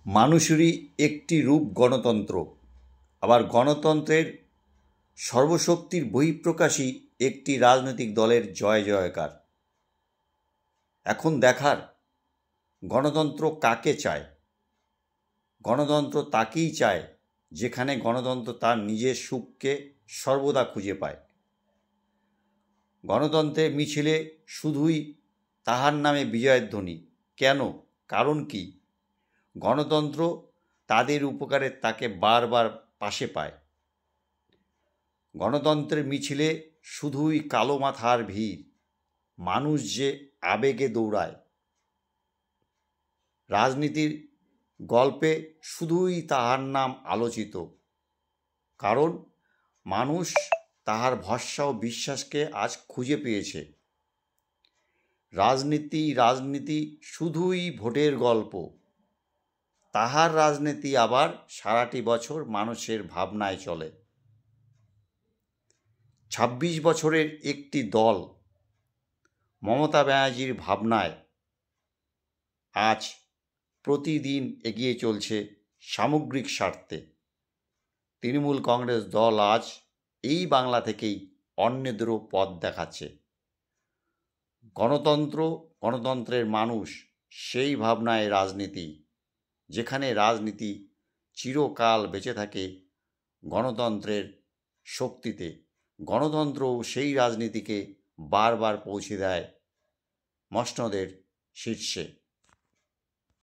মানুষেরই একটি রূপ গণতন্ত্র, আবার গণতন্ত্রের সর্বশক্তির বহিঃপ্রকাশই একটি রাজনৈতিক দলের জয় জয়কার। এখন দেখার গণতন্ত্র কাকে চায়। গণতন্ত্র তাকেই চায় যেখানে গণতন্ত্র তার নিজের সুখকে সর্বদা খুঁজে পায়। গণতন্ত্রের মিছিলে শুধুই তাহার নামে বিজয়ের ধ্বনি। কেন? কারণ কি? গণতন্ত্র তাদের উপকারে তাকে বারবার পাশে পায়। গণতন্ত্রের মিছিলে শুধুই কালো মাথার ভিড়, মানুষ যে আবেগে দৌড়ায়। রাজনীতির গল্পে শুধুই তাহার নাম আলোচিত, কারণ মানুষ তাহার ভরসা ও বিশ্বাসকে আজ খুঁজে পেয়েছে। রাজনীতি শুধুই ভোটের গল্প, তাহার রাজনীতি আবার সারাটি বছর মানুষের ভাবনায় চলে। ২৬ বছরের একটি দল মমতা ব্যানার্জির ভাবনায় আজ প্রতিদিন এগিয়ে চলছে সামগ্রিক স্বার্থে। তৃণমূল কংগ্রেস দল আজ এই বাংলা থেকেই অন্যদেরও পথ দেখাচ্ছে। গণতন্ত্রের মানুষ, সেই ভাবনায় রাজনীতি, যেখানে রাজনীতি চিরকাল বেঁচে থাকে গণতন্ত্রের শক্তিতে। গণতন্ত্রও সেই রাজনীতিকে বারবার পৌঁছে দেয় মসনদের শীর্ষে।